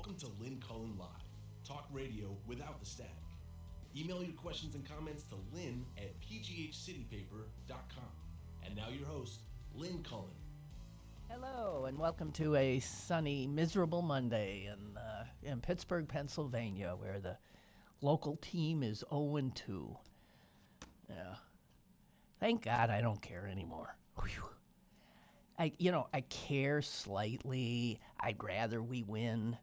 Welcome to Lynn Cullen Live, talk radio without the static. Email your questions and comments to lynn@pghcitypaper.com. And now your host, Lynn Cullen. Hello, and welcome to a sunny, miserable Monday in Pittsburgh, Pennsylvania, where the local team is 0-2. Yeah. Thank God I don't care anymore. Whew. I care slightly. I'd rather we win,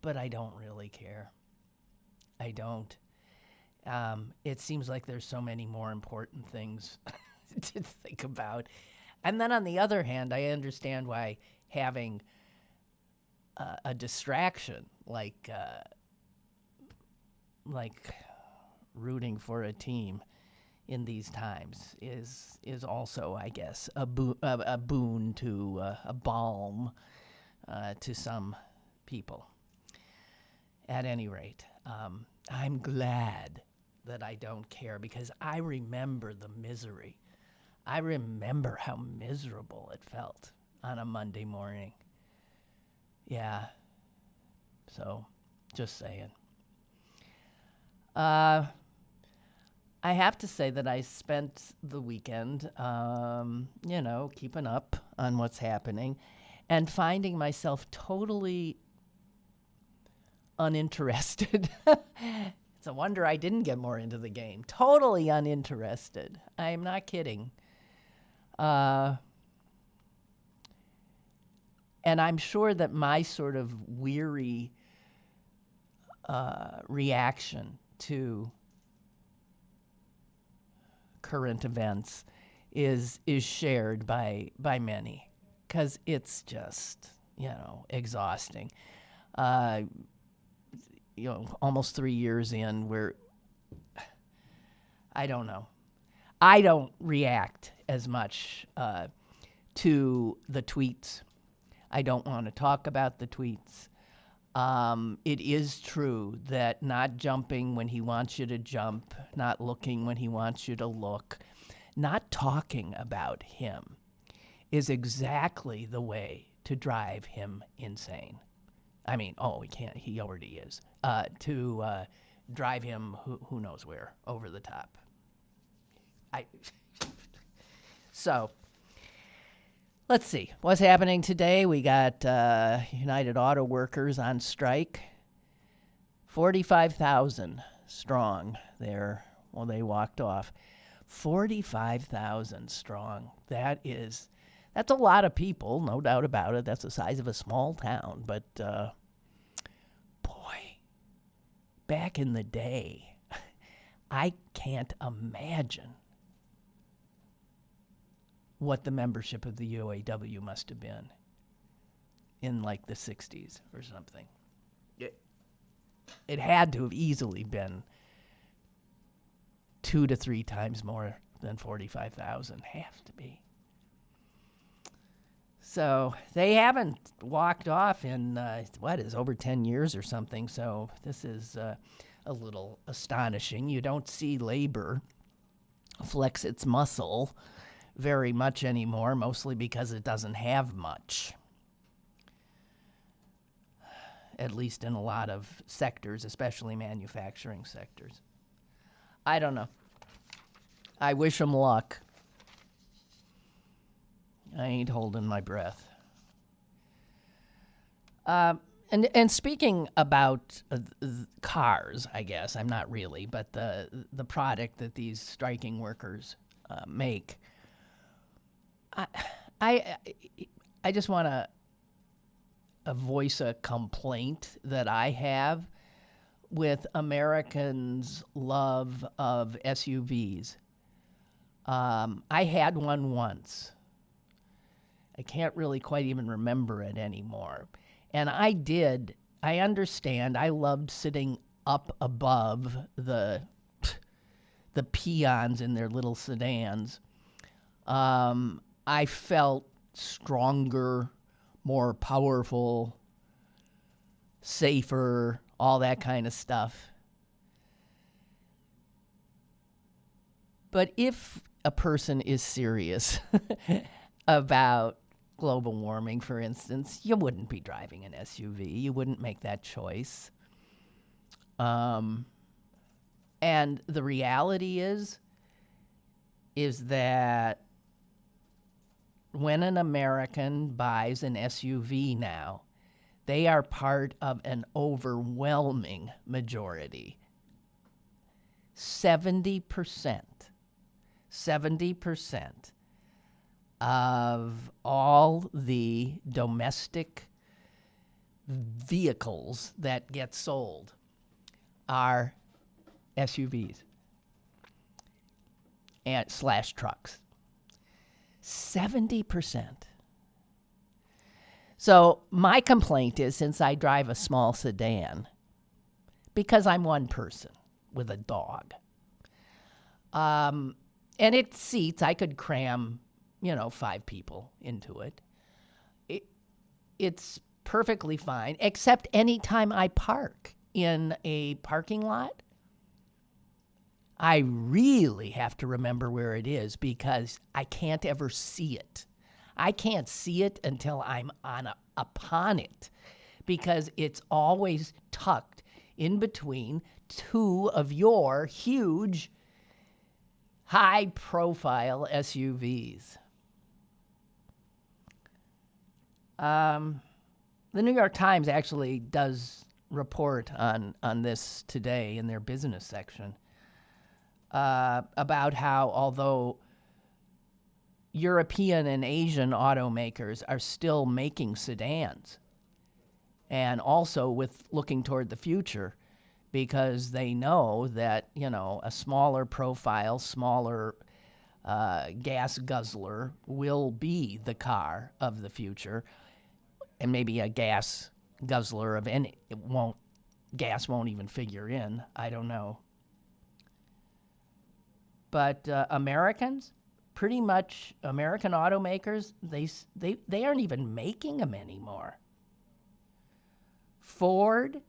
but I don't really care. I don't. It seems like there's so many more important things to think about. And then on the other hand, I understand why having a distraction like rooting for a team in these times is also, I guess, a boon to a balm to some people. At any rate, I'm glad that I don't care because I remember the misery. I remember how miserable it felt on a Monday morning. Yeah. So, just saying. I have to say that I spent the weekend, keeping up on what's happening and finding myself totally uninterested. It's a wonder I didn't get more into the game. Totally uninterested. I'm not kidding. And I'm sure that my sort of weary reaction to current events is shared by many, because it's just exhausting. Almost 3 years in, where I don't know. I don't react as much to the tweets. I don't want to talk about the tweets. It is true that not jumping when he wants you to jump, not looking when he wants you to look, not talking about him is exactly the way to drive him insane. I mean, he can't, he already is. To drive him who knows where, over the top. So, let's see. What's happening today? We got United Auto Workers on strike. 45,000 strong there. Well, they walked off. 45,000 strong. That's a lot of people, no doubt about it. That's the size of a small town. But, boy, back in the day, I can't imagine what the membership of the UAW must have been in like the 60s or something. It had to have easily been 2 to 3 times more than 45,000. Have to be. So they haven't walked off in, over 10 years or something. So this is a little astonishing. You don't see labor flex its muscle very much anymore, mostly because it doesn't have much, at least in a lot of sectors, especially manufacturing sectors. I don't know. I wish them luck. I ain't holding my breath. And speaking about cars, I guess, I'm not really, but the product that these striking workers make, I just want to voice a complaint that I have with Americans' love of SUVs. I had one once. I can't really quite even remember it anymore. And I understand, I loved sitting up above the peons in their little sedans. I felt stronger, more powerful, safer, all that kind of stuff. But if a person is serious about global warming, for instance, you wouldn't be driving an SUV. You wouldn't make that choice. And the reality is that when an American buys an SUV now, they are part of an overwhelming majority. 70% of all the domestic vehicles that get sold are SUVs and / trucks. 70%. So my complaint is, since I drive a small sedan, because I'm one person with a dog, and it seats, I could cram, 5 people into it. It's perfectly fine, except anytime I park in a parking lot, I really have to remember where it is because I can't ever see it. I can't see it until I'm upon it, because it's always tucked in between 2 of your huge, high-profile SUVs. The New York Times actually does report on this today in their business section about how, although European and Asian automakers are still making sedans, and also with looking toward the future, because they know that, a smaller profile, smaller gas guzzler will be the car of the future, and maybe a gas guzzler of any, gas won't even figure in, I don't know. But Americans, pretty much American automakers, they aren't even making them anymore. Ford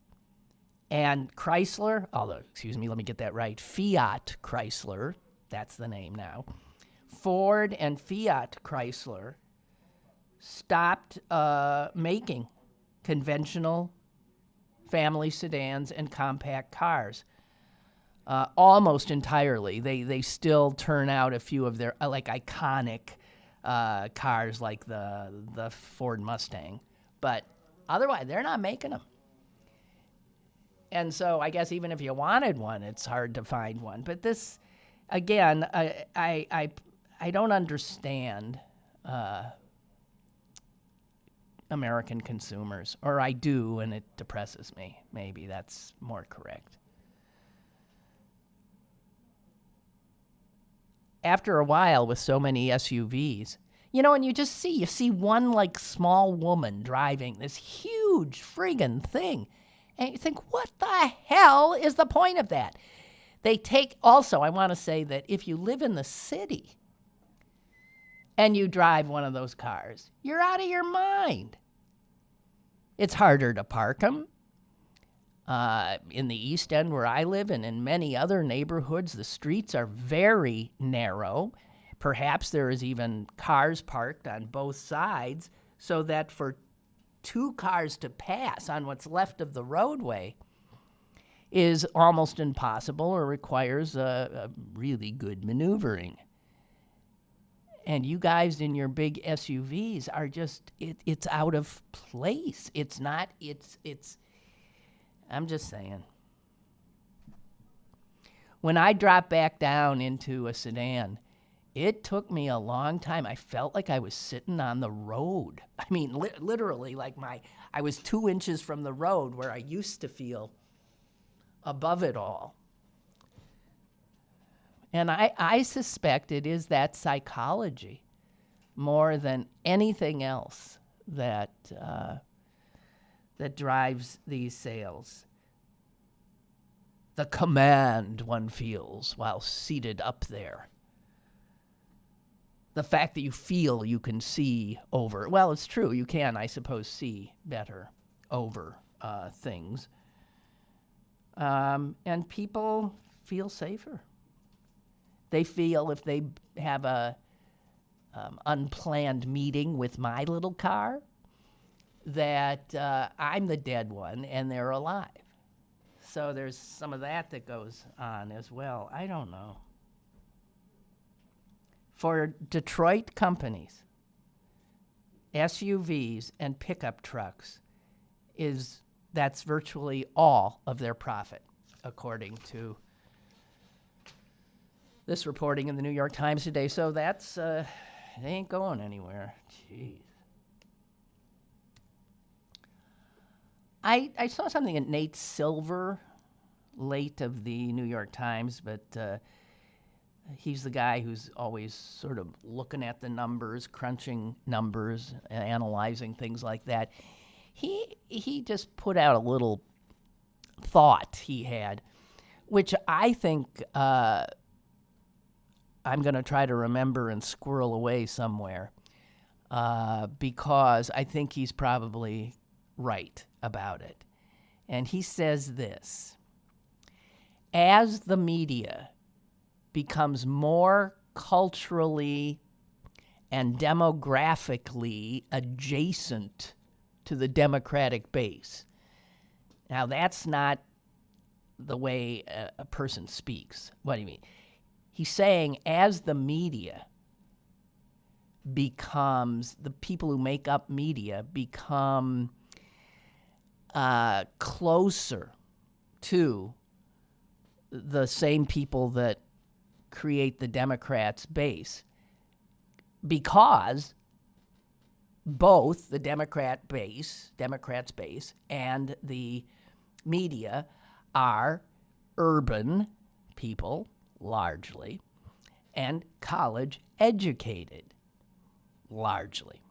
and Chrysler, let me get that right, Fiat Chrysler, that's the name now. Ford and Fiat Chrysler stopped making conventional family sedans and compact cars. Almost entirely. They still turn out a few of their iconic cars like the Ford Mustang, but otherwise they're not making them. And so I guess even if you wanted one, it's hard to find one. But this, again, I don't understand American consumers, or I do, and it depresses me. Maybe that's more correct. After a while, with so many SUVs, and you see one small woman driving this huge friggin' thing, and you think, what the hell is the point of that? Also, I want to say that if you live in the city and you drive one of those cars, you're out of your mind. It's harder to park them. In the East End where I live, and in many other neighborhoods, the streets are very narrow. Perhaps there is even cars parked on both sides, so that for 2 cars to pass on what's left of the roadway is almost impossible, or requires a really good maneuvering. And you guys in your big SUVs are just, it's out of place. I'm just saying. When I dropped back down into a sedan, it took me a long time. I felt like I was sitting on the road. I mean, literally, I was 2 inches from the road, where I used to feel above it all. And I suspect it is that psychology more than anything else that drives these sales. The command one feels while seated up there. The fact that you feel you can see over. Well, it's true. You can, I suppose, see better over things. And people feel safer. They feel if they have a unplanned meeting with my little car, that I'm the dead one and they're alive. So there's some of that goes on as well. I don't know. For Detroit companies, SUVs and pickup trucks that's virtually all of their profit, according to this reporting in the New York Times today. So that's they ain't going anywhere. Jeez. I saw something at Nate Silver, late of the New York Times, but he's the guy who's always sort of looking at the numbers, crunching numbers, analyzing things like that. He just put out a little thought he had, which I think I'm going to try to remember and squirrel away somewhere, because I think he's probably right about it. And he says this: as the media becomes more culturally and demographically adjacent to the Democratic base. Now, that's not the way a person speaks. What do you mean? He's saying as the media becomes, the people who make up media become closer to the same people that create the Democrats' base, because both the Democrats' base, and the media are urban people, largely, and college educated, largely.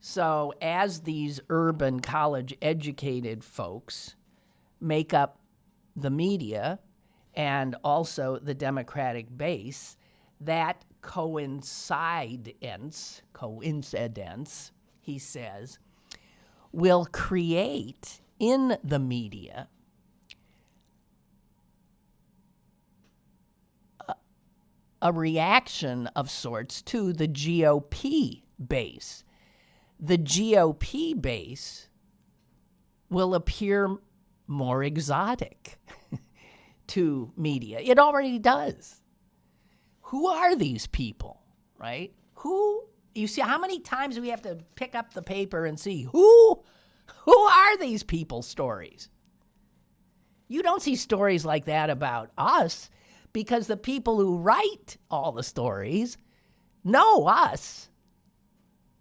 So as these urban college educated folks make up the media and also the Democratic base, that coincidence, he says, will create in the media a reaction of sorts to the GOP base. The GOP base will appear more exotic to media. It already does. Who are these people, right? You see how many times we have to pick up the paper and see who are these people's stories? You don't see stories like that about us, because the people who write all the stories know us.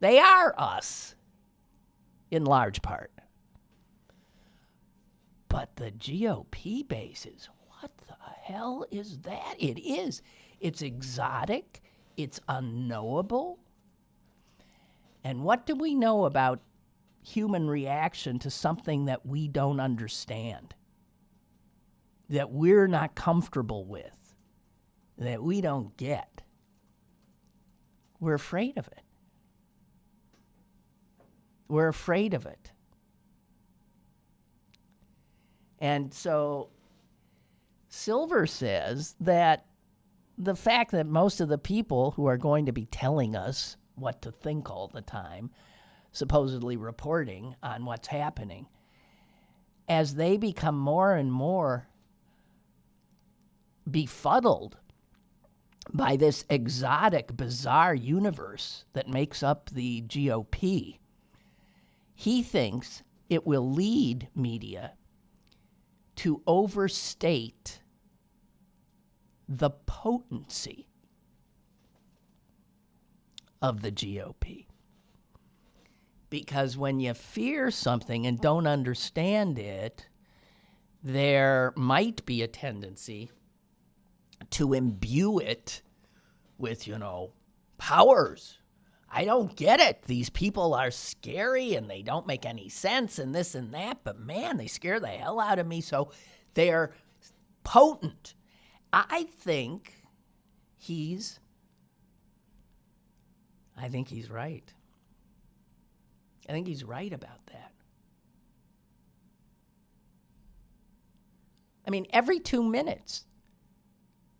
They are us, in large part. But the GOP bases, what the hell is that? It is. It's exotic. It's unknowable. And what do we know about human reaction to something that we don't understand, that we're not comfortable with, that we don't get? We're afraid of it. We're afraid of it. And so Silver says that the fact that most of the people who are going to be telling us what to think all the time, supposedly reporting on what's happening, as they become more and more befuddled by this exotic, bizarre universe that makes up the GOP, he thinks it will lead media to overstate the potency of the GOP. Because when you fear something and don't understand it, there might be a tendency to imbue it with, powers. I don't get it. These people are scary and they don't make any sense and this and that, but man, they scare the hell out of me, so they're potent. I think he's right. I think he's right about that. I mean, every 2 minutes,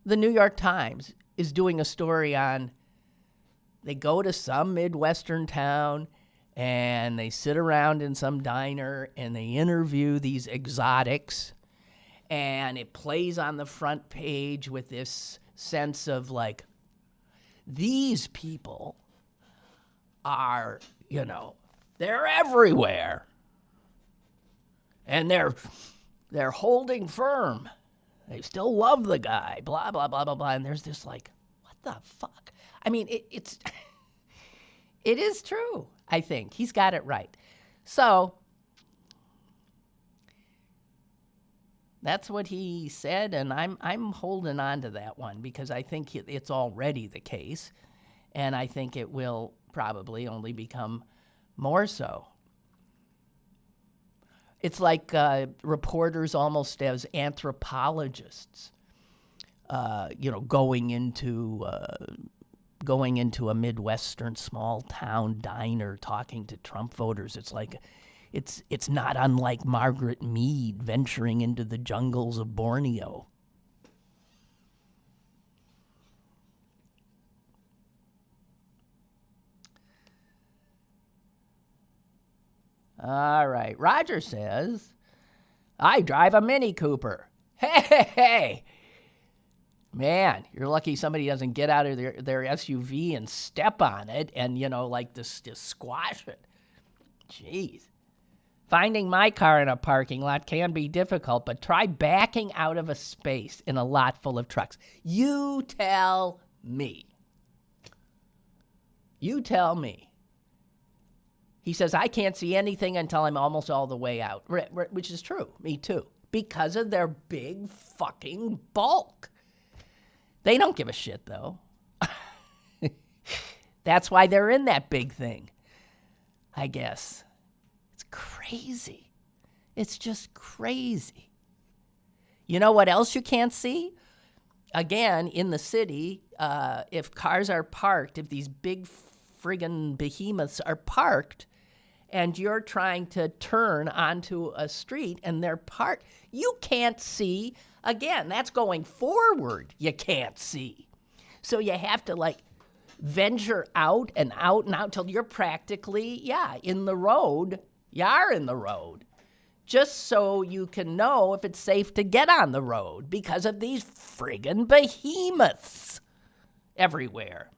the New York Times is doing a story on They go to some Midwestern town and they sit around in some diner and they interview these exotics, and it plays on the front page with this sense of like, these people are, they're everywhere. And they're holding firm. They still love the guy, blah, blah, blah, blah, blah. And there's this like, what the fuck? I mean, it is true, I think. He's got it right. So that's what he said, and I'm holding on to that one because I think it's already the case, and I think it will probably only become more so. It's like reporters almost as anthropologists, going into a Midwestern small town diner talking to Trump voters. It's like, it's not unlike Margaret Mead venturing into the jungles of Borneo. All right. Roger says, I drive a Mini Cooper. Hey. Man, you're lucky somebody doesn't get out of their SUV and step on it and, just squash it. Jeez. Finding my car in a parking lot can be difficult, but try backing out of a space in a lot full of trucks. You tell me. You tell me. He says, I can't see anything until I'm almost all the way out, which is true. Me too. Because of their big fucking bulk. They don't give a shit, though. That's why they're in that big thing, I guess. It's crazy. It's just crazy. You know what else you can't see? Again, in the city, if cars are parked, if these big friggin' behemoths are parked, and you're trying to turn onto a street and they're parked, you can't see. Again, that's going forward. You can't see. So you have to venture out and out and out till you're practically, in the road. You are in the road. Just so you can know if it's safe to get on the road because of these friggin' behemoths everywhere.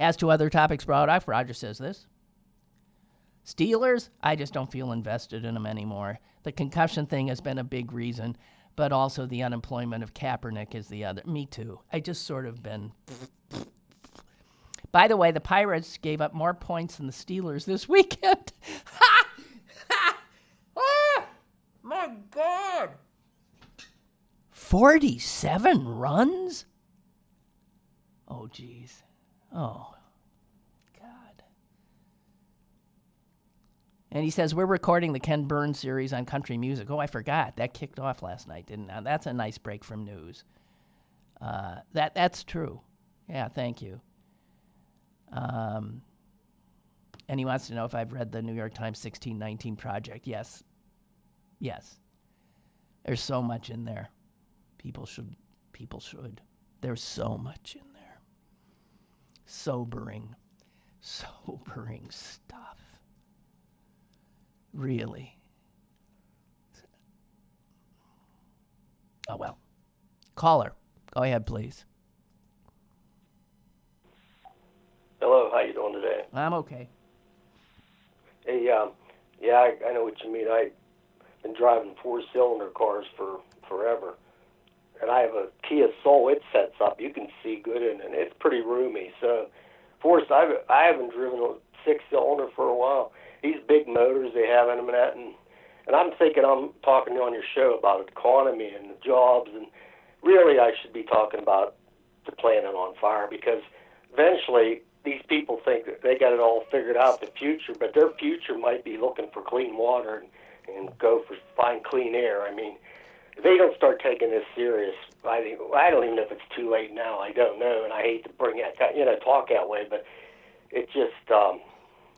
As to other topics brought up, Roger says this. Steelers, I just don't feel invested in them anymore. The concussion thing has been a big reason, but also the unemployment of Kaepernick is the other. Me too. I just sort of been... By the way, the Pirates gave up more points than the Steelers this weekend. Ha! Ha! Oh, my God. 47 runs? Oh, geez. Oh, God. And he says, we're recording the Ken Burns series on country music. Oh, I forgot. That kicked off last night, didn't it? That's a nice break from news. That's true. Yeah, thank you. And he wants to know if I've read the New York Times 1619 Project. Yes. Yes. There's so much in there. People should. There's so much in there. Sobering stuff. Really. Oh, well. Caller, go ahead, please. Hello, how you doing today? I'm okay. Hey, I know what you mean. I've been driving four-cylinder cars for forever, and I have a Kia Soul. It sets up. You can see good in it. It's pretty roomy. So, I haven't driven a six-cylinder for a while. These big motors they have in them and I'm thinking I'm talking on your show about economy and jobs, and really I should be talking about the planet on fire, because eventually these people think that they got it all figured out, the future, but their future might be looking for clean water and find clean air. I mean, if they don't start taking this serious, I don't even know if it's too late now. I don't know, and I hate to talk that way, but it just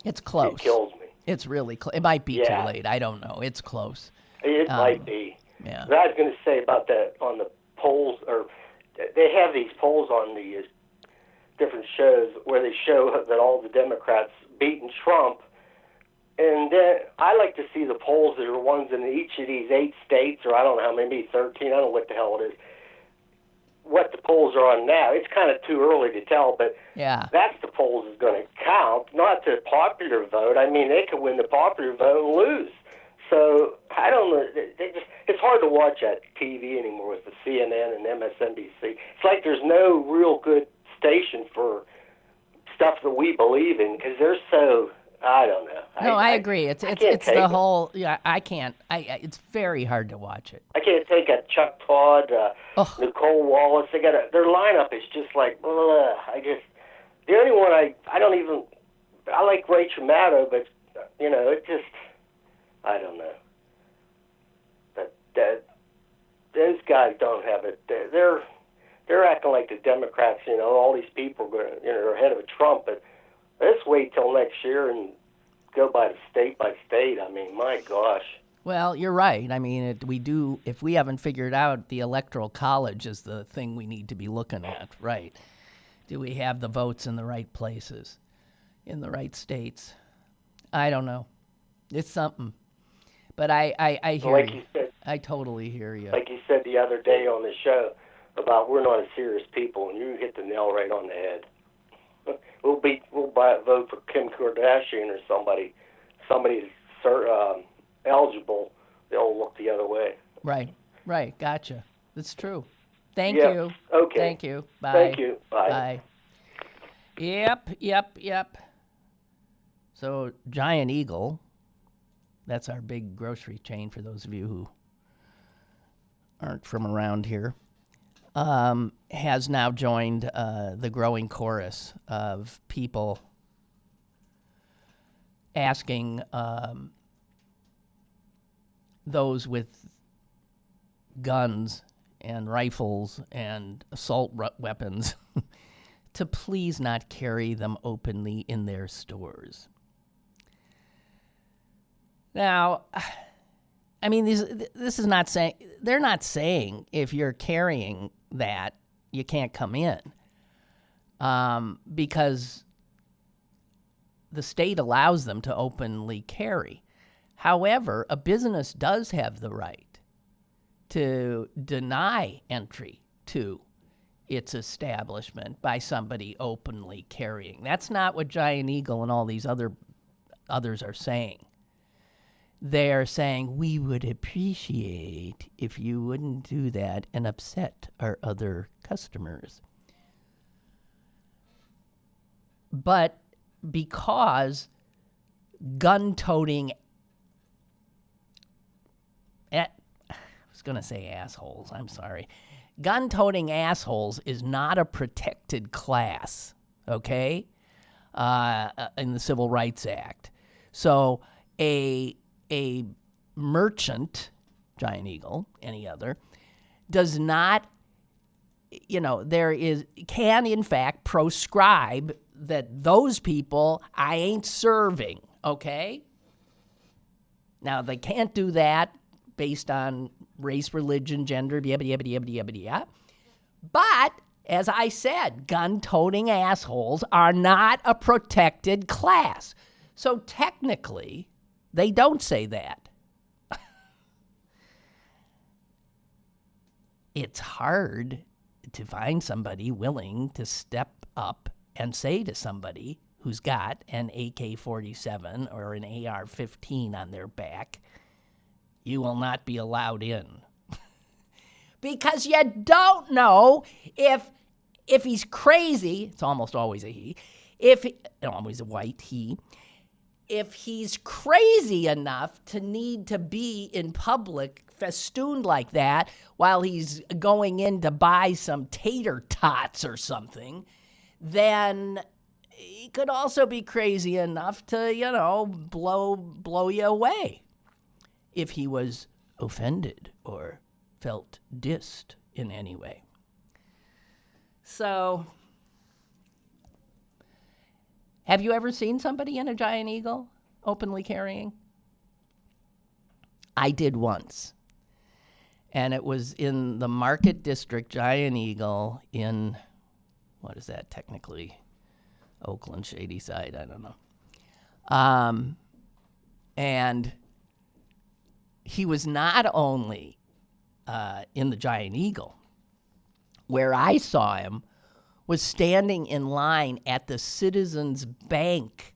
it's close. It kills me. It's really close. It might be too late. I don't know. It's close. It might be. Yeah. But I was going to say about that on the poles, or they have these poles on the different shows where they show that all the Democrats beating Trump. And then I like to see the polls that are ones in each of these 8 states, or I don't know how many, maybe 13, I don't know what the hell it is, what the polls are on now. It's kind of too early to tell, but that's the polls is going to count, not the popular vote. I mean, they could win the popular vote and lose. So I don't know. It's hard to watch that TV anymore with the CNN and MSNBC. It's like there's no real good station for stuff that we believe in because they're so... I don't know. No, I agree. It's the whole. Yeah, I can't. It's very hard to watch it. I can't take a Chuck Todd, Nicole Wallace. Their lineup is just like. Ugh. The only one I don't even. I like Rachel Maddow, but it just. I don't know. That those guys don't have it. They're acting like the Democrats. All these people are ahead of Trump, but. Let's wait till next year and go by state. I mean, my gosh. Well, you're right. I mean, if we haven't figured out the Electoral College is the thing we need to be looking at, right? Do we have the votes in the right places, in the right states? I don't know. It's something. But I hear you. I totally hear you. Like you said the other day on the show about we're not a serious people, and you hit the nail right on the head. We'll vote for Kim Kardashian or somebody's eligible. They'll look the other way. Right. Gotcha. That's true. Thank yeah. you. Okay. Thank you. Bye. Thank you. Bye. Yep. So Giant Eagle, that's our big grocery chain for those of you who aren't from around here. Has now joined the growing chorus of people asking those with guns and rifles and assault weapons to please not carry them openly in their stores. Now, I mean, this is not saying, they're not saying if you're carrying that, you can't come in because the state allows them to openly carry. However, a business does have the right to deny entry to its establishment by somebody openly carrying. That's not what Giant Eagle and all these others are saying. They're saying, we would appreciate if you wouldn't do that and upset our other customers. But because gun-toting, I was going to say assholes, I'm sorry. Gun-toting assholes is not a protected class, okay, in the Civil Rights Act. So a merchant, Giant Eagle, any other, does not, can in fact proscribe that those people I ain't serving, okay? Now, they can't do that based on race, religion, gender, but, as I said, gun-toting assholes are not a protected class. So technically, they don't say that. It's hard to find somebody willing to step up and say to somebody who's got an AK-47 or an AR-15 on their back, you will not be allowed in. Because you don't know if he's crazy, it's almost always a he, always a white he, if he's crazy enough to need to be in public festooned like that while he's going in to buy some tater tots or something, then he could also be crazy enough to, blow you away if he was offended or felt dissed in any way. So, have you ever seen somebody in a Giant Eagle openly carrying? I did once. And it was in the Market District Giant Eagle in what is that technically? Oakland, Shadyside, I don't know. And he was not only in the Giant Eagle. Where I saw him was standing in line at the Citizens Bank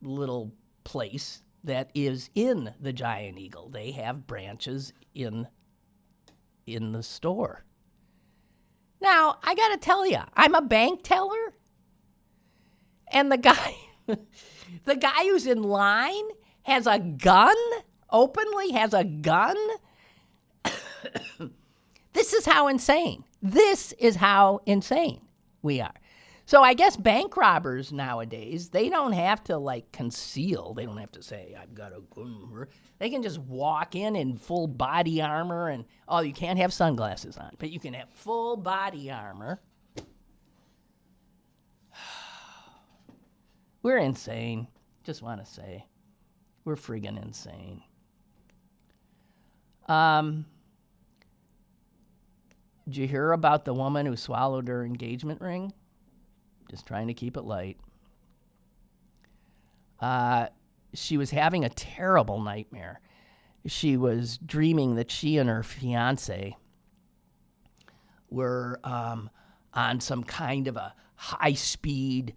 little place that is in the Giant Eagle. They have branches in the store. Now, I got to tell you, I'm a bank teller, and the guy who's in line has a gun, openly has a gun. This is how insane we are. So I guess bank robbers nowadays, they don't have to conceal. They don't have to say, I've got a gun. They can just walk in full body armor and, you can't have sunglasses on, but you can have full body armor. We're insane. Just want to say, we're friggin' insane. Did you hear about the woman who swallowed her engagement ring? Just trying to keep it light. She was having a terrible nightmare. She was dreaming that she and her fiancé were on some kind of a high-speed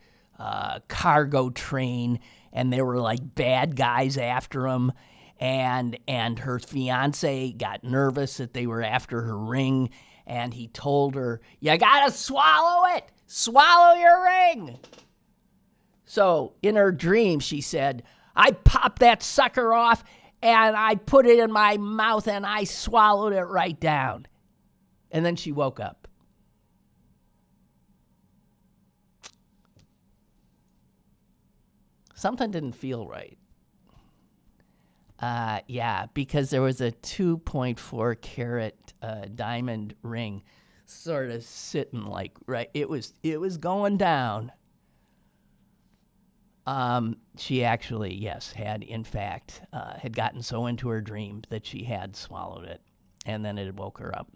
cargo train, and there were bad guys after them. And her fiancé got nervous that they were after her ring, and he told her, you gotta swallow it! Swallow your ring! So in her dream, she said, I popped that sucker off, and I put it in my mouth, and I swallowed it right down. And then she woke up. Something didn't feel right. Because there was a 2.4 carat diamond ring sort of sitting right. It was going down. She actually, yes, had in fact had gotten so into her dream that she had swallowed it, and then it woke her up.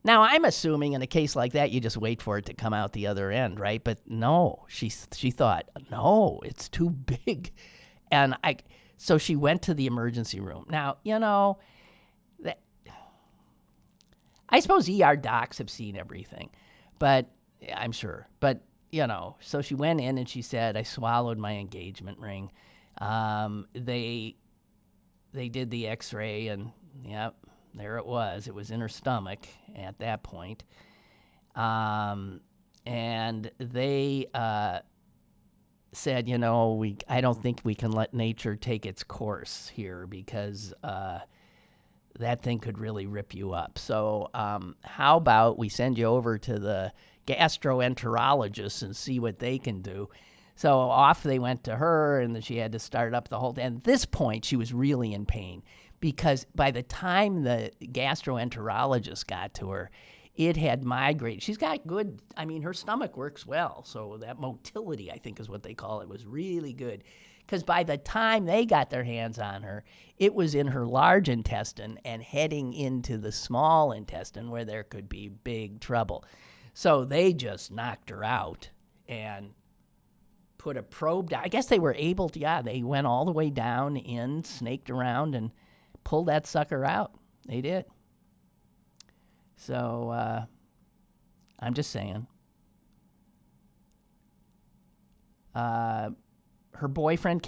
Now, I'm assuming in a case like that, you just wait for it to come out the other end, right? But no, she thought, no, it's too big. And so she went to the emergency room. Now, I suppose ER docs have seen everything, but I'm sure. But, so she went in and she said, I swallowed my engagement ring. They did the x-ray and, yep, there it was. It was in her stomach at that point. And they said, I don't think we can let nature take its course here because that thing could really rip you up. So how about we send you over to the gastroenterologist and see what they can do. So off they went to her, and she had to start up the whole thing. And at this point, she was really in pain because by the time the gastroenterologist got to her, it had migrated. She's got good, her stomach works well. So that motility, I think is what they call it, was really good. Because by the time they got their hands on her, it was in her large intestine and heading into the small intestine where there could be big trouble. So they just knocked her out and put a probe down. I guess they were able to, they went all the way down in, snaked around, and pulled that sucker out. They did. So I'm just saying. Her boyfriend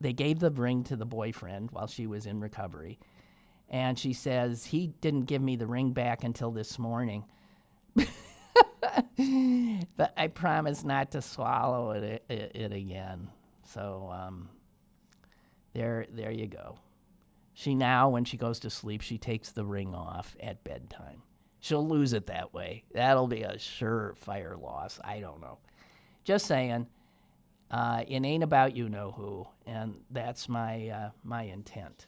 they gave the ring to the boyfriend while she was in recovery. And she says, he didn't give me the ring back until this morning. But I promise not to swallow it again. So there you go. She now, when she goes to sleep, she takes the ring off at bedtime. She'll lose it that way. That'll be a surefire loss. I don't know. Just saying. It ain't about you-know-who, and that's my intent.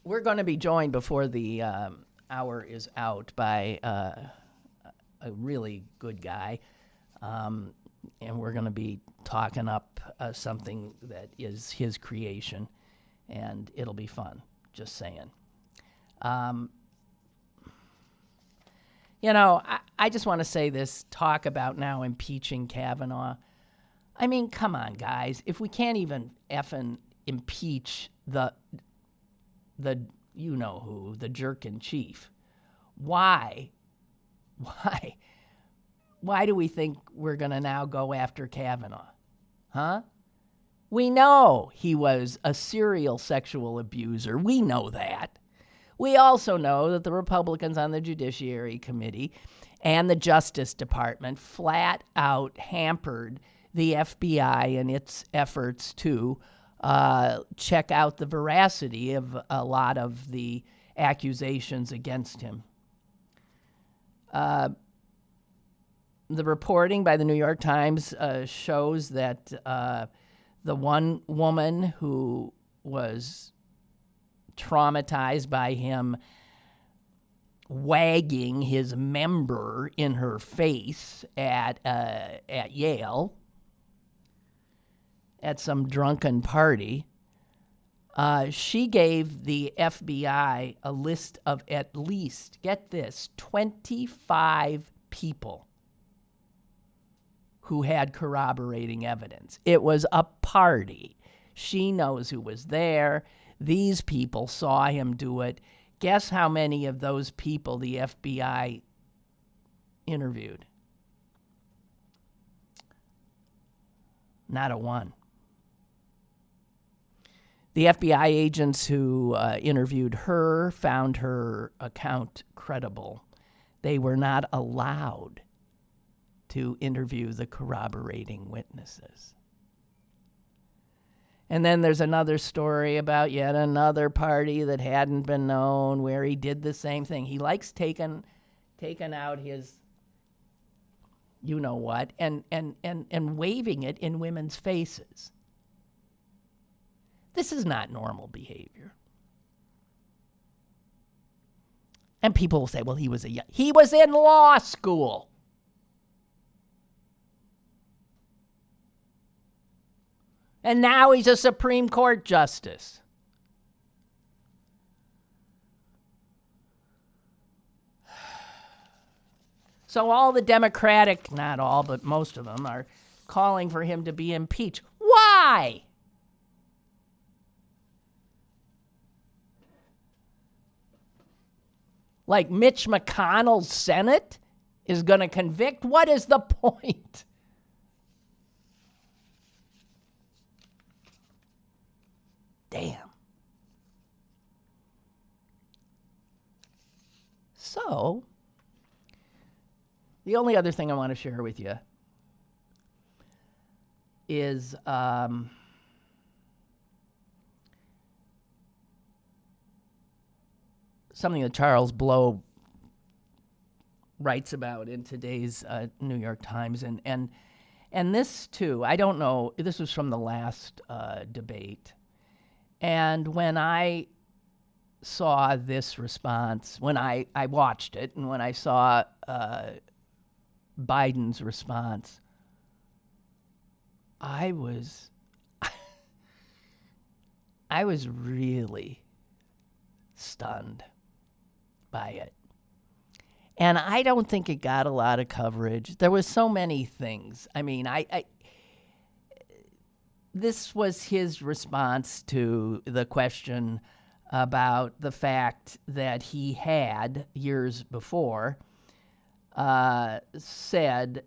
We're going to be joined before the hour is out by a really good guy, and we're going to be talking up something that is his creation, and it'll be fun. Just saying. You know, I just want to say this talk about now impeaching Kavanaugh. I mean, come on, guys. If we can't even effing impeach the you know who, the jerk in chief, why do we think we're going to now go after Kavanaugh? Huh? We know he was a serial sexual abuser. We know that. We also know that the Republicans on the Judiciary Committee and the Justice Department flat out hampered the FBI in its efforts to check out the veracity of a lot of the accusations against him. The reporting by the New York Times shows that the one woman who was traumatized by him wagging his member in her face at Yale at some drunken party, she gave the FBI a list of at least, get this, 25 people who had corroborating evidence. It was a party. She knows who was there. These people saw him do it. Guess how many of those people the FBI interviewed? Not a one. The FBI agents who interviewed her found her account credible. They were not allowed to interview the corroborating witnesses. And then there's another story about yet another party that hadn't been known where he did the same thing. He likes taking out his you know what and waving it in women's faces. This is not normal behavior. And people will say, well, he was in law school. And now he's a Supreme Court justice. So all the Democratic, not all, but most of them, are calling for him to be impeached. Why? Like Mitch McConnell's Senate is going to convict? What is the point? Damn. So, the only other thing I want to share with you is something that Charles Blow writes about in today's New York Times. And this, too, I don't know, this was from the last debate. And when I saw this response, when I watched it, and when I saw Biden's response, I was really stunned by it. And I don't think it got a lot of coverage. There was so many things. I mean, this was his response to the question about the fact that he had, years before, said,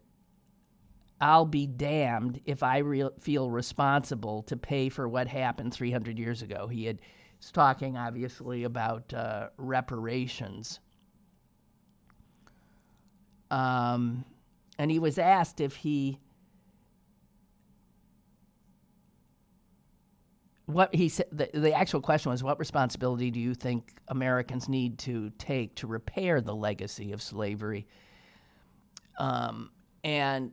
I'll be damned if I feel responsible to pay for what happened 300 years ago. He was talking, obviously, about reparations. And he was asked if what he said, the actual question was, what responsibility do you think Americans need to take to repair the legacy of slavery? And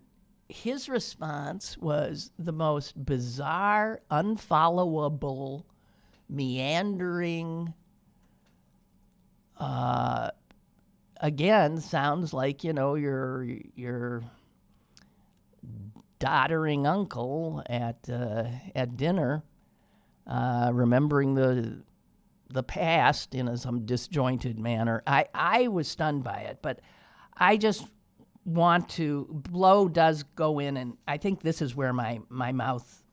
his response was the most bizarre, unfollowable, meandering, again, sounds like, your doddering uncle at dinner, remembering the past in some disjointed manner. I was stunned by it, but I just want to, Blow does go in, and I think this is where my mouth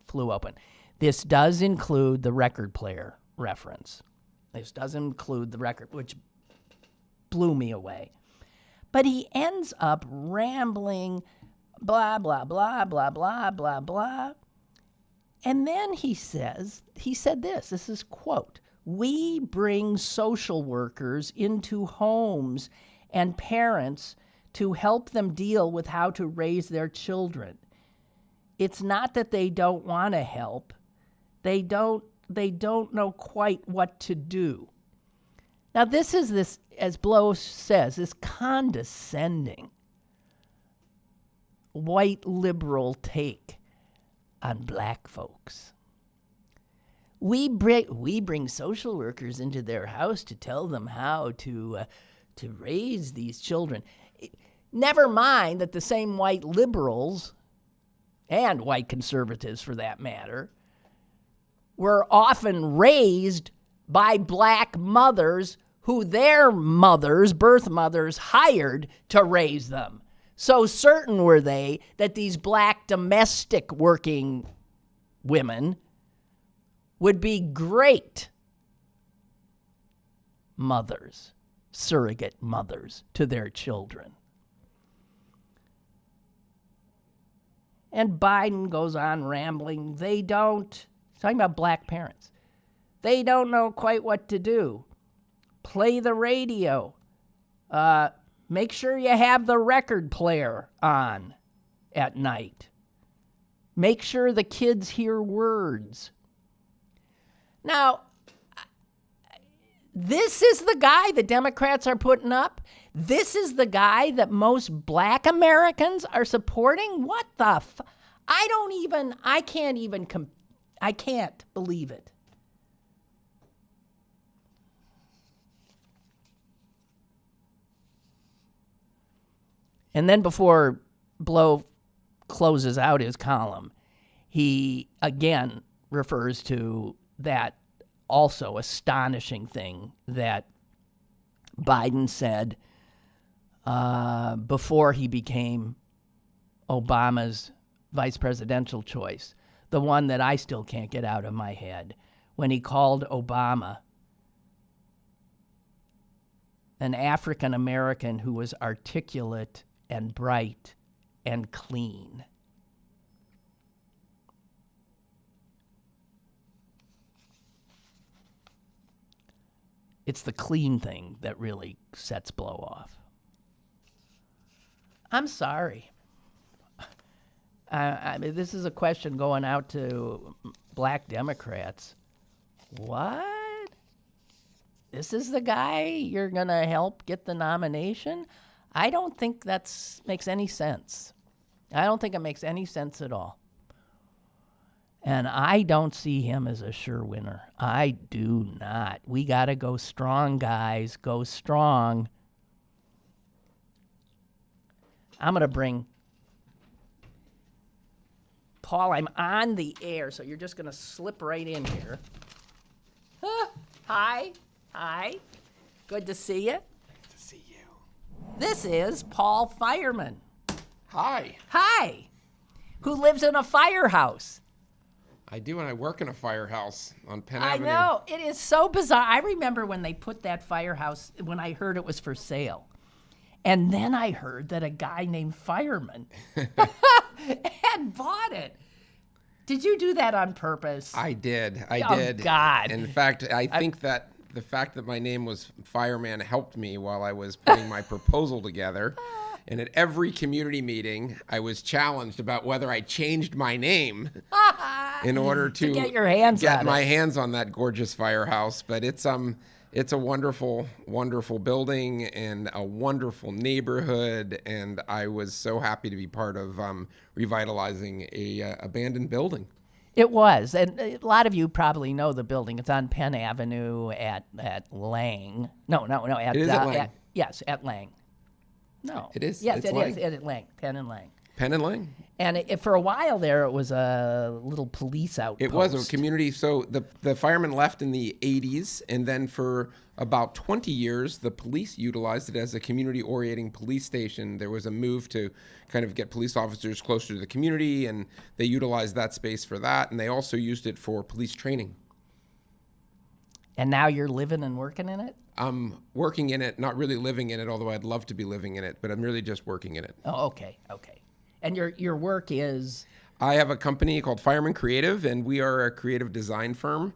flew open. This does include the record player reference. This does include the record, which blew me away. But he ends up rambling, blah, blah, blah, blah, blah, blah, blah. And then he said this is quote, "We bring social workers into homes and parents to help them deal with how to raise their children. It's not that they don't want to help. They don't know quite what to do." Now this, as Blow says, this condescending white liberal take on black folks. We bring social workers into their house to tell them how to raise these children. Never mind that the same white liberals, and white conservatives for that matter, were often raised by black mothers who their mothers, birth mothers, hired to raise them. So certain were they that these black domestic working women would be great mothers, surrogate mothers to their children. And Biden goes on rambling. Talking about black parents. They don't know quite what to do. Play the radio. Make sure you have the record player on at night. Make sure the kids hear words. Now, this is the guy the Democrats are putting up. This is the guy that most black Americans are supporting. What the I can't believe it. And then before Blow closes out his column, he again refers to that also astonishing thing that Biden said before he became Obama's vice presidential choice, the one that I still can't get out of my head, when he called Obama an African American who was articulate and bright and clean. It's the clean thing that really sets Blow off. I'm sorry. I mean, this is a question going out to black Democrats. What? This is the guy you're going to help get the nomination? I don't think that makes any sense. I don't think it makes any sense at all. And I don't see him as a sure winner. I do not. We got to go strong, guys. Go strong. I'm going to bring Paul. I'm on the air, so you're just going to slip right in here. Hi. Good to see you. To see you. This is Paul Fireman. Hi. Who lives in a firehouse. I do, and I work in a firehouse on Penn I Avenue. know. It is so bizarre. I remember when they put that firehouse, when I heard it was for sale. And then I heard that a guy named Fireman had bought it. Did you do that on purpose? I did. Oh, God. In fact, I think that the fact that my name was Fireman helped me while I was putting my proposal together. And at every community meeting, I was challenged about whether I changed my name in order to get your hands on get my it. hands on that gorgeous firehouse. But it's a wonderful, wonderful building and a wonderful neighborhood. And I was so happy to be part of revitalizing a abandoned building. It was. And a lot of you probably know the building. It's on Penn Avenue at Lang. No. It is at Lang. Yes, at Lang. No. It is. Yes, It's it Lang. is at Lang. Penn and Lang. Penn and Lang. And for a while there, it was a little police outpost. It was a community. So the firemen left in the 80s, and then for about 20 years, the police utilized it as a community-orienting police station. There was a move to kind of get police officers closer to the community, and they utilized that space for that, and they also used it for police training. And now you're living and working in it? I'm working in it, not really living in it, although I'd love to be living in it, but I'm really just working in it. Oh, okay. And your work is? I have a company called Fireman Creative, and we are a creative design firm,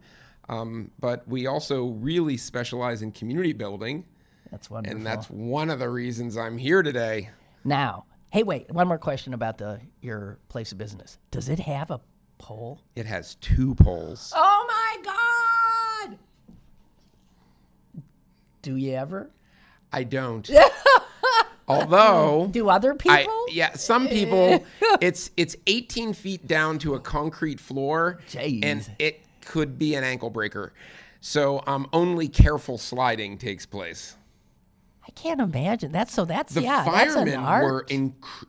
but we also really specialize in community building. That's wonderful. And that's one of the reasons I'm here today. Now, hey, wait, one more question about your place of business. Does it have a pole? It has 2 poles. Oh, my God! Do you ever? I don't. Although, do other people? Some people. It's 18 feet down to a concrete floor, Jeez. And it could be an ankle breaker. So only careful sliding takes place. I can't imagine. That's The that's firemen an art. were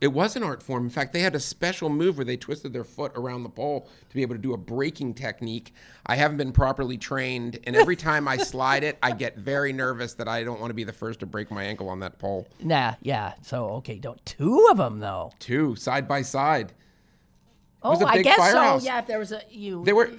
it was an art form. In fact, they had a special move where they twisted their foot around the pole to be able to do a braking technique. I haven't been properly trained, and every time I slide it, I get very nervous that I don't want to be the first to break my ankle on that pole. Nah, yeah. So okay, don't 2 of them though. 2 side by side. Oh, was a I big guess firehouse. so. Yeah, if there was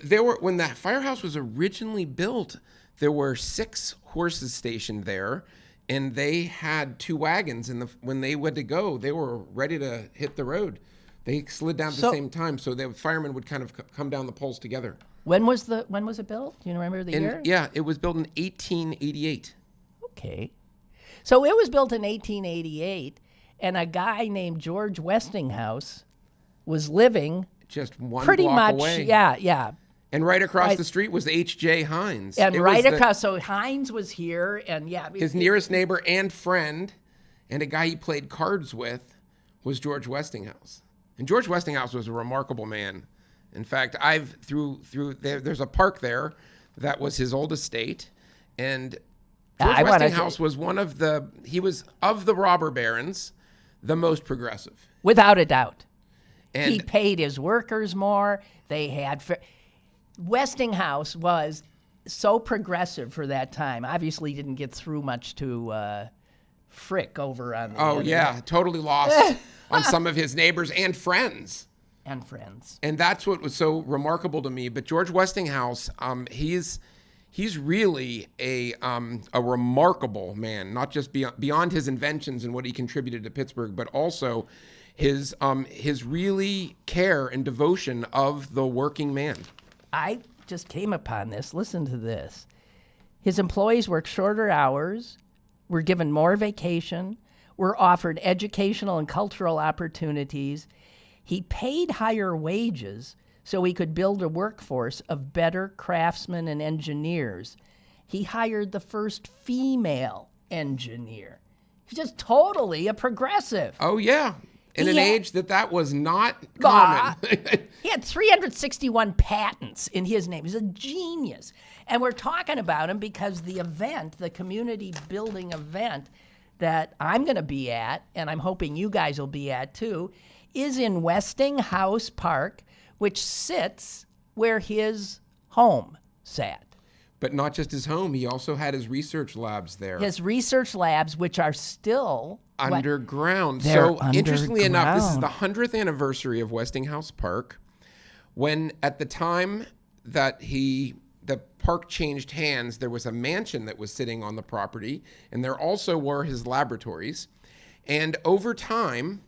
There were when that firehouse was originally built, there were 6 horses stationed there, and they had 2 wagons. And when they went to go, they were ready to hit the road. They slid down at the same time, so the firemen would kind of come down the poles together. When was it built? Do you remember the year? Yeah, it was built in 1888. Okay, so it was built in 1888, and a guy named George Westinghouse was living Just one pretty block much. away. Yeah. And right across the street was H.J. Hines. And It right was across, so Hines was here, and his nearest neighbor and friend, and a guy he played cards with, was George Westinghouse. And George Westinghouse was a remarkable man. In fact, there's a park there that was his old estate, and George Westinghouse was he was of the robber barons, the most progressive. Without a doubt. And He paid his workers more. They had Westinghouse was so progressive for that time. Obviously, didn't get through much to Frick over on the end. Yeah, totally lost on some of his neighbors and friends. And that's what was so remarkable to me. But George Westinghouse, he's really a remarkable man, not just beyond his inventions and what he contributed to Pittsburgh, but also his really care and devotion of the working man. I just came upon this. Listen to this. His employees worked shorter hours, were given more vacation, were offered educational and cultural opportunities. He paid higher wages so he could build a workforce of better craftsmen and engineers. He hired the first female engineer. He's just totally a progressive. Oh, yeah. In an age that was not common. He had 361 patents in his name. He's a genius. And we're talking about him because the community building event that I'm going to be at, and I'm hoping you guys will be at too, is in Westinghouse Park, which sits where his home sat. But not just his home. He also had his research labs there. His research labs, which are still underground. They're Interestingly enough, this is the underground. 100th anniversary of Westinghouse Park, when at the time that the park changed hands, there was a mansion that was sitting on the property, and there also were his laboratories. And over time,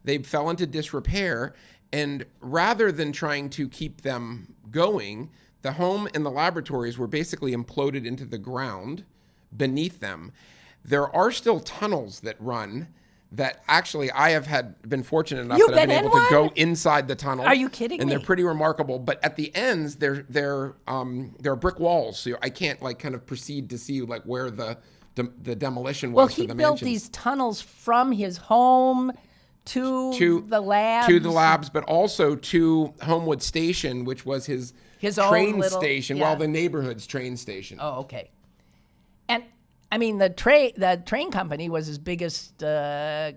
they fell into disrepair, and rather than trying to keep them going, the home and the laboratories were basically imploded into the ground beneath them. There are still tunnels that run that actually I have been fortunate enough that I've been able to go inside the tunnel. Are you kidding me? And they're pretty remarkable. But at the ends, there are brick walls, so I can't kind of proceed to see where the demolition was. Well, for he the built mansions. these tunnels from his home to the labs. To the labs, but also to Homewood Station, which was his own train little station, yeah. while the neighborhood's train station. Oh, okay. And I mean, the train company was his biggest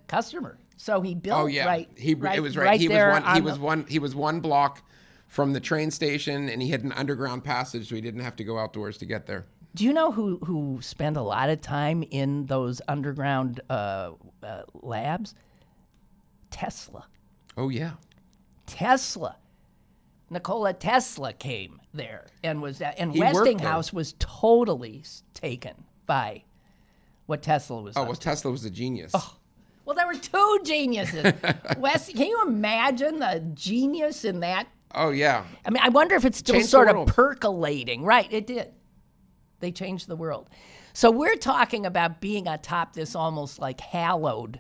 customer. So he built Oh yeah, right. it was right. Right He there was one. on He the- was one. He was one block from the train station, and he had an underground passage, so he didn't have to go outdoors to get there. Do you know who spent a lot of time in those underground labs? Tesla. Oh yeah. Tesla. Nikola Tesla came there and was and He worked there. Westinghouse was totally taken by what Tesla was. Oh, up well, to. Tesla was a genius. Well, there were two geniuses. Can you imagine the genius in that? Oh yeah. I mean, I wonder if it's still Changed the sort of world. percolating. Right, it did. They changed the world. So we're talking about being atop this almost like hallowed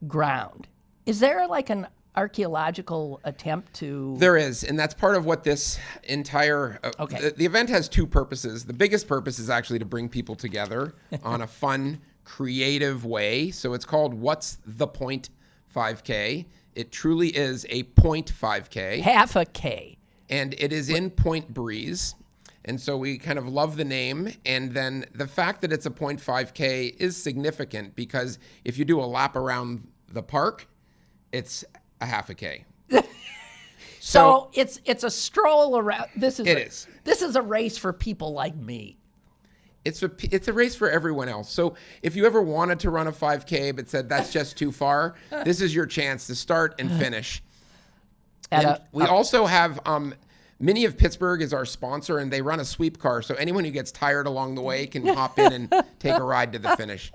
ground. Is there like an archaeological attempt to? There is, and that's part of what this entire Okay. the event has two purposes. The biggest purpose is actually to bring people together on a fun, creative way. So it's called What's the Point 5K. It truly is a point 5K. Half a K. And it is in Point Breeze. And so we kind of love the name. And then the fact that it's a 0.5K is significant because if you do a lap around the park, it's a half a K. So it's a stroll around. This is a race for people like me. It's a race for everyone else. So if you ever wanted to run a 5K but said that's just too far, this is your chance to start and finish. And we also have Mini of Pittsburgh is our sponsor, and they run a sweep car. So anyone who gets tired along the way can hop in and take a ride to the finish.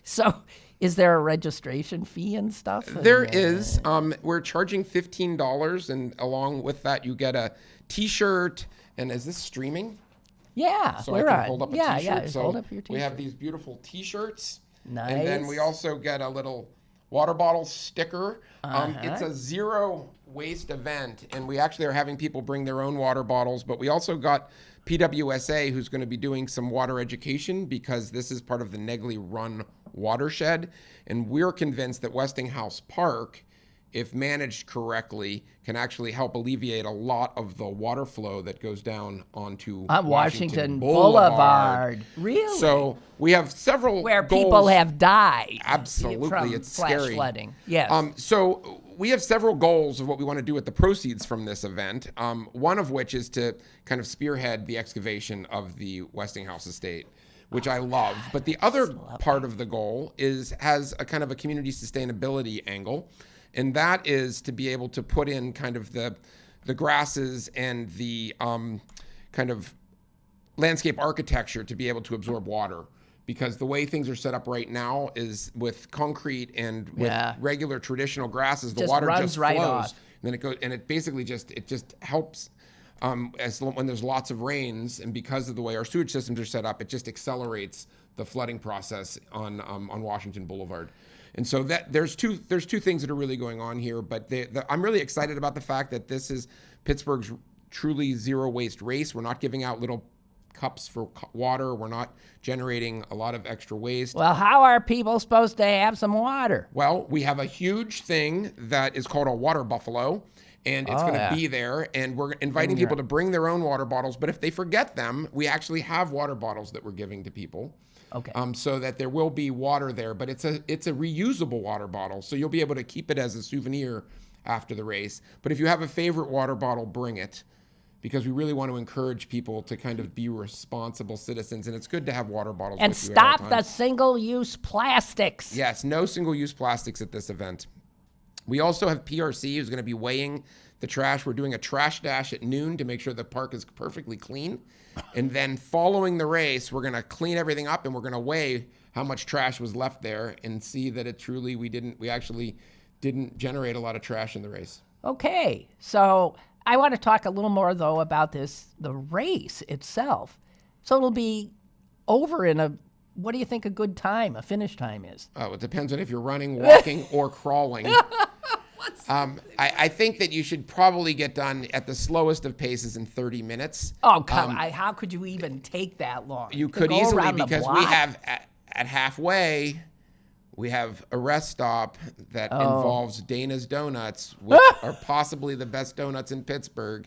So is there a registration fee and stuff? There is. We're charging $15, and along with that, you get a T-shirt. And is this streaming? Yeah, So we're I can on. hold up a yeah, T-shirt. yeah. So Hold up your T-shirt. we have these beautiful T-shirts. Nice. And then we also get a little water bottle sticker. It's a zero waste event, and we actually are having people bring their own water bottles, but we also got PWSA who's going to be doing some water education because this is part of the Negley Run watershed, and we're convinced that Westinghouse Park, if managed correctly, can actually help alleviate a lot of the water flow that goes down onto Washington Boulevard. Really? So we have several where goals. people have died. Absolutely, from it's flash scary. flooding. Yes. So we have several goals of what we want to do with the proceeds from this event. One of which is to kind of spearhead the excavation of the Westinghouse estate, which I love. But the other part of the goal has a kind of a community sustainability angle, and that is to be able to put in kind of the grasses and the kind of landscape architecture to be able to absorb water. Because the way things are set up right now is with concrete and with regular traditional grasses, the water runs just right flows. off. And then it goes, and it basically just helps when there's lots of rains, and because of the way our sewage systems are set up, it just accelerates the flooding process on Washington Boulevard. And so there's two things that are really going on here. But I'm really excited about the fact that this is Pittsburgh's truly zero waste race. We're not giving out little cups for water. We're not generating a lot of extra waste. Well, how are people supposed to have some water? Well, we have a huge thing that is called a water buffalo, and it's going to be there, and we're inviting people to bring their own water bottles. But if they forget them, we actually have water bottles that we're giving to people. Okay. So that there will be water there, but it's a reusable water bottle, so you'll be able to keep it as a souvenir after the race. But if you have a favorite water bottle, bring it, because we really want to encourage people to kind of be responsible citizens, and it's good to have water bottles And with you at all stop the times. single-use plastics. Yes, no single-use plastics at this event. We also have PRC who's going to be weighing the trash. We're doing a trash dash at noon to make sure the park is perfectly clean. And then following the race, we're going to clean everything up, and we're going to weigh how much trash was left there and see that we actually didn't generate a lot of trash in the race. Okay, so I want to talk a little more, though, about the race itself. So it'll be over in what do you think a good time, a finish time is? Oh, it depends on if you're running, walking, or crawling. I think that you should probably get done at the slowest of paces in 30 minutes. Oh, come on. How could you even take that long? You To could go easily, around the because we block? have at halfway, we have a rest stop that involves Dana's Donuts, which are possibly the best donuts in Pittsburgh.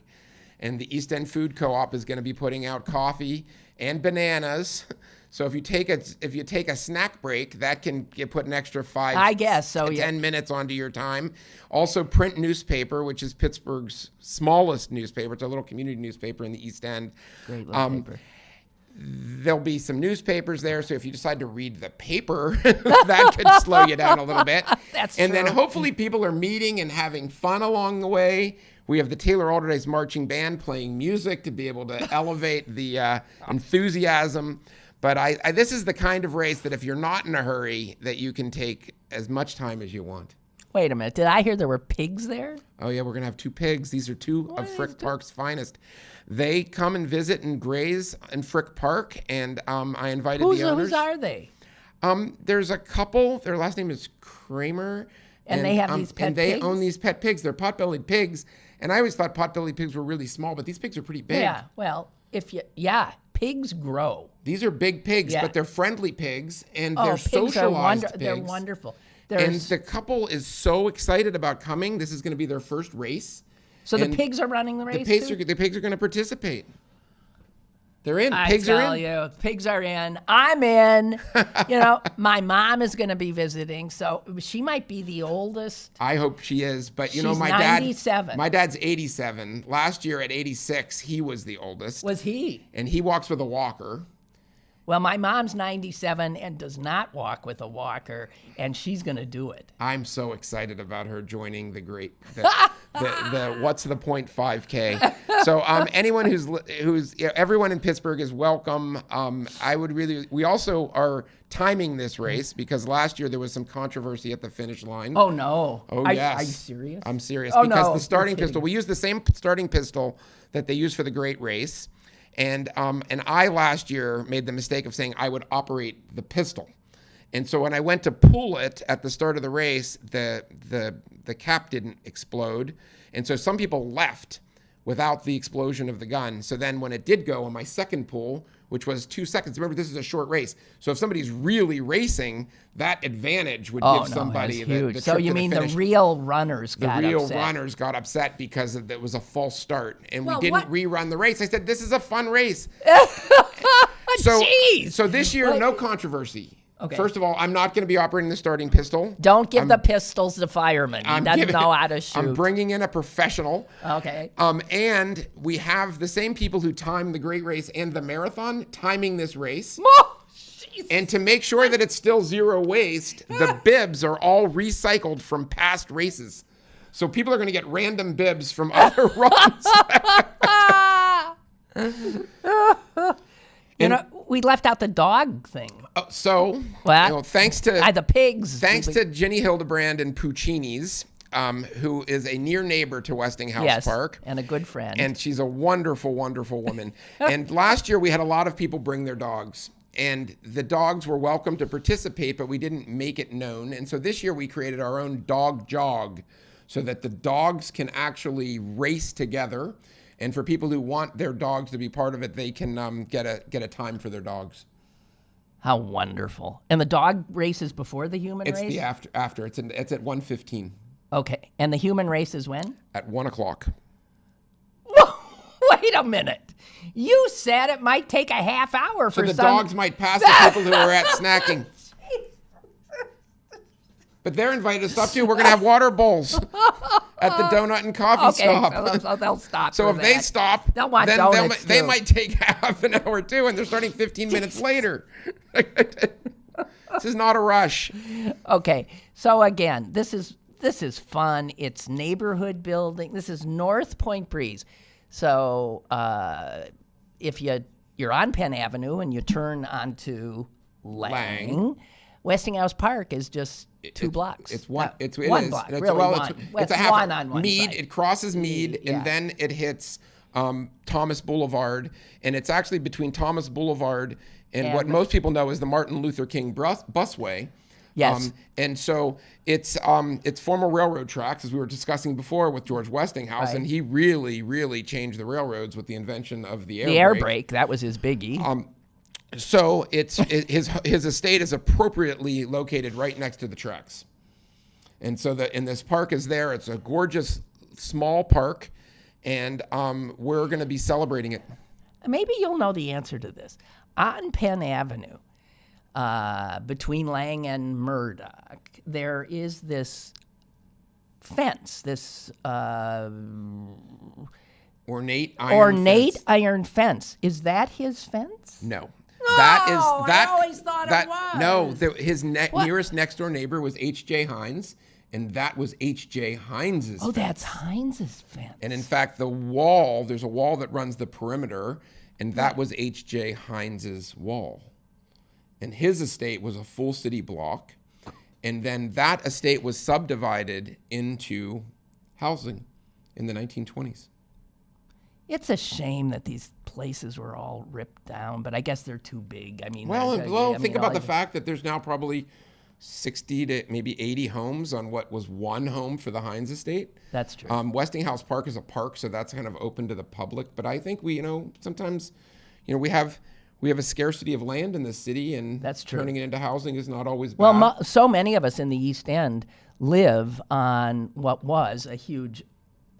And the East End Food Co-op is going to be putting out coffee and bananas. So if you take a snack break, that can put an extra 5, I guess so. to 10 minutes onto your time. Also, print newspaper, which is Pittsburgh's smallest newspaper. It's a little community newspaper in the East End. Great little paper. There'll be some newspapers there, so if you decide to read the paper, that could slow you down a little bit. That's and true. then hopefully people are meeting and having fun along the way. We have the Taylor Alderdice Marching Band playing music to be able to elevate the enthusiasm. But this is the kind of race that if you're not in a hurry, that you can take as much time as you want. Wait a minute. Did I hear there were pigs there? Oh, yeah, we're going to have 2 pigs. These are 2 of Frick Park's finest. They come and visit and graze in Frick Park, and I invited the owners. Whose are they? There's a couple. Their last name is Kramer. And they have these pet and they pigs? own these pet pigs. They're pot-bellied pigs. And I always thought pot-bellied pigs were really small, but these pigs are pretty big. Yeah, well, pigs grow. These are big pigs, Yeah. but they're friendly pigs, and Oh, they're pigs socialized are pigs. They're wonderful. And the couple is so excited about coming. This is going to be their first race. So the and pigs are running the race The pigs are going to participate. They're in. I Pigs tell are in. you, pigs are in. I'm in. My mom is going to be visiting, so she might be the oldest. I hope she is, but She's my 97. My dad's 87. Last year at 86, he was the oldest. Was he? And he walks with a walker. Well, my mom's 97 and does not walk with a walker, and she's going to do it. I'm so excited about her joining the What's the Point 5K. So anyone who's everyone in Pittsburgh is welcome. We also are timing this race because last year there was some controversy at the finish line. Oh, no. Oh, yes. Are you serious? I'm serious Oh, because no, the starting you're pistol, kidding. we use the same starting pistol that they use for the Great Race. And I last year made the mistake of saying I would operate the pistol. And so when I went to pull it at the start of the race, the cap didn't explode. And so some people left without the explosion of the gun. So then when it did go on my second pull, which was 2 seconds, remember this is a short race. So if somebody's really racing, that advantage would give somebody that's huge. the So trip you to the mean finish. the real runners got The real upset. runners got upset because it was a false start, and Well, we didn't what- rerun the race. I said, this is a fun race. Jeez. So this year, no controversy. Okay. First of all, I'm not going to be operating the starting pistol. Don't give the pistols to Fireman. He I'm doesn't giving- know how to shoot. I'm bringing in a professional. Okay. And we have the same people who timed the Great Race and the marathon timing this race. Oh, jeez. And to make sure that it's still zero waste, the bibs are all recycled from past races. So people are going to get random bibs from other runs. We left out the dog thing. So, What? thanks to The pigs. thanks to Ginny Hildebrand and Puccini's, who is a near neighbor to Westinghouse Park. And a good friend. And she's a wonderful, wonderful woman. And last year we had a lot of people bring their dogs. And the dogs were welcome to participate, but we didn't make it known. And so this year we created our own dog jog so that the dogs can actually race together. And for people who want their dogs to be part of it, they can get a time for their dogs. How wonderful. And the dog race is before the human It's race? the after. It's at 1:15 Okay. And the human race is when? at 1:00. Wait a minute. You said it might take a half hour So for the some... dogs might pass the people who are at snacking. But they're invited to stop too. We're going to have water bowls at the donut and coffee stop. So they'll stop. So for if they that. stop, They'll want then donuts, they too. might take half an hour too, and they're starting 15 minutes later. This is not a rush. Okay. So again, this is fun. It's neighborhood building. This is North Point Breeze. So if you're on Penn Avenue and you turn onto Lang. Westinghouse Park is just 2 blocks. It's one. It It's one is. block. It's, Really, well, one. It's a It's half. one on one Mead. side. It crosses Mead, Yeah. and then it hits Thomas Boulevard, and it's actually between Thomas Boulevard and what most people know is the Martin Luther King busway. Yes. And so it's former railroad tracks, as we were discussing before with George Westinghouse, Right. and he really, really changed the railroads with the invention of the air The air brake. brake, that was his biggie. So his estate is appropriately located right next to the tracks, and so this park is there. It's a gorgeous small park, and we're going to be celebrating it. maybe you'll know the answer to this. On Penn Avenue, between Lang and Murdoch, there is this fence, this ornate iron fence. Is that his fence? No. No, I always thought it was. No, his nearest next door neighbor was H.J. Heinz, and that was H.J. Heinz's fence. That's Heinz's fence. And in fact, there's a wall that runs the perimeter, and that was H.J. Heinz's wall. And his estate was a full city block, and then that estate was subdivided into housing in the 1920s. It's a shame that these places were all ripped down, but I guess they're too big. I mean, think about the fact that there's now probably 60 to maybe 80 homes on what was one home for the Heinz estate. That's true. Westinghouse Park is a park, so that's kind of open to the public. But I think sometimes, we have a scarcity of land in this city, and that's true. Turning it into housing is not always bad. Well, so many of us in the East End live on what was a huge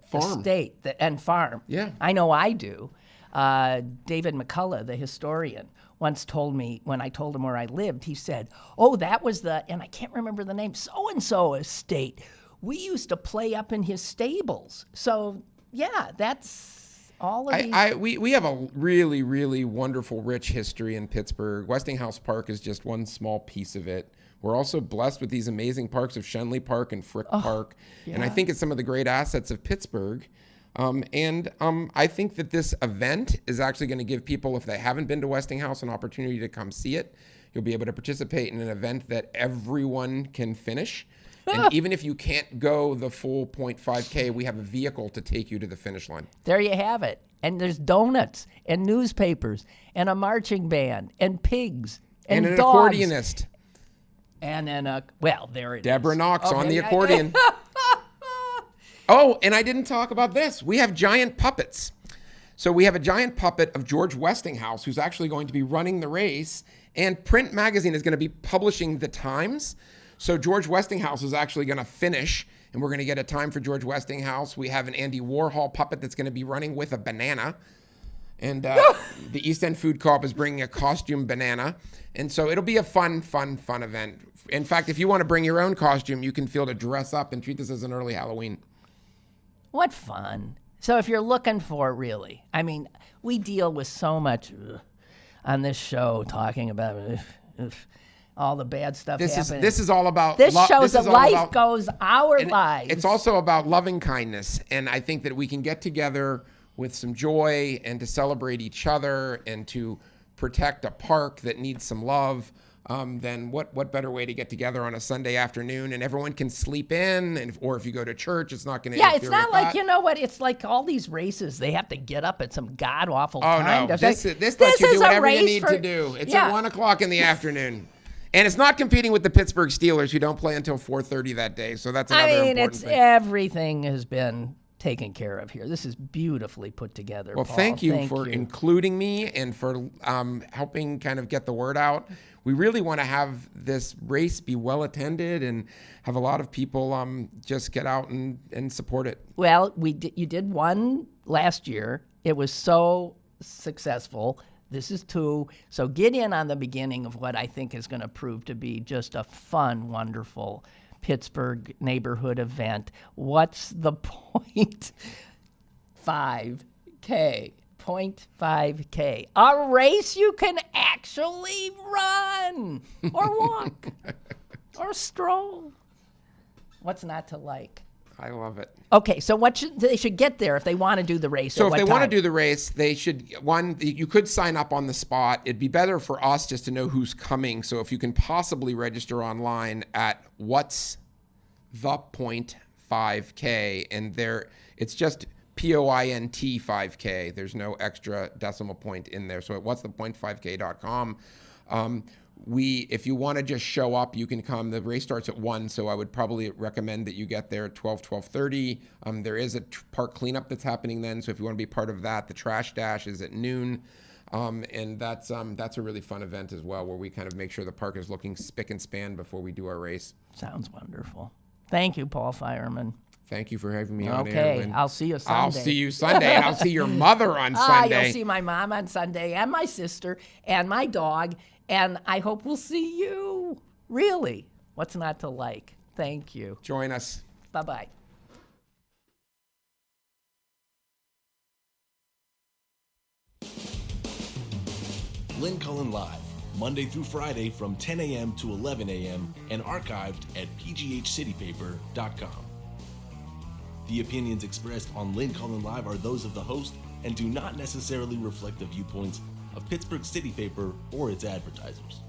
farm. Estate and farm. Yeah. I know I do. David McCullough, the historian, once told me, when I told him where I lived, he said, oh, that was and I can't remember the name, so-and-so estate. We used to play up in his stables. So, yeah, that's all of these. We have a really, really wonderful, rich history in Pittsburgh. Westinghouse Park is just one small piece of it. We're also blessed with these amazing parks of Shenley Park and Frick Park. Yeah. And I think it's some of the great assets of Pittsburgh. I think that this event is actually going to give people, if they haven't been to Westinghouse, an opportunity to come see it. You'll be able to participate in an event that everyone can finish. And even if you can't go the full 0.5K, we have a vehicle to take you to the finish line. There you have it. And there's donuts and newspapers and a marching band and pigs and an dogs. Accordionist. And then, there it Deborah is. Knox on the accordion. Oh, and I didn't talk about this. We have giant puppets. So we have a giant puppet of George Westinghouse, who's actually going to be running the race. And Print Magazine is going to be publishing the times. So George Westinghouse is actually going to finish, and we're going to get a time for George Westinghouse. We have an Andy Warhol puppet that's going to be running with a banana. And the East End Food Co-op is bringing a costume banana. And so it'll be a fun event. In fact, if you want to bring your own costume, you can feel to dress up and treat this as an early Halloween. What fun. So if you're looking for really, I mean, we deal with so much on this show talking about all the bad stuff happening. This is all about... This shows that life goes our lives. It's also about loving kindness. And I think that we can get together with some joy and to celebrate each other and to protect a park that needs some love, then what better way to get together on a Sunday afternoon and everyone can sleep in, or if you go to church, it's not going to interfere it's not with like, that. you know what, it's like all these races, they have to get up at some god-awful time. No, this lets you do whatever you need to do. It's at 1 o'clock in the afternoon. And it's not competing with the Pittsburgh Steelers, who don't play until 4:30 that day, so that's another important thing. Everything has been taken care of here. This is beautifully put together. Well, Paul. thank you for including me and for helping kind of get the word out. We really want to have this race be well attended and have a lot of people just get out and support it. Well, you did one last year. It was so successful. This is 2. So get in on the beginning of what I think is going to prove to be just a fun, wonderful Pittsburgh neighborhood event. What's the point? 5K. 0.5K. A race you can actually run or walk or stroll. What's not to like? I love it. Okay, so they should get there if they want to do the race. So if they want to do the race, they should, you could sign up on the spot. It'd be better for us just to know who's coming. So if you can possibly register online at what's the 0.5K, and it's just POINT 5K. There's no extra decimal point in there. So at what'sthepoint5k.com. If you want to just show up, you can come. The race starts at 1, so I would probably recommend that you get there at 12:30. There is a park cleanup that's happening then, so if you want to be part of that, the trash dash is at noon. And that's a really fun event as well, where we kind of make sure the park is looking spick and span before we do our race. Sounds wonderful. Thank you, Paul Fireman. Thank you for having me on air, Okay, Lynn. I'll see you Sunday. I'll see you Sunday, and I'll see your mother on Sunday. You'll see my mom on Sunday, and my sister, and my dog, and I hope we'll see you. Really, what's not to like? Thank you. Join us. Bye-bye. Lynn Cullen Live, Monday through Friday from 10 a.m. to 11 a.m. and archived at pghcitypaper.com. The opinions expressed on Lynn Cullen Live are those of the host and do not necessarily reflect the viewpoints of Pittsburgh City Paper or its advertisers.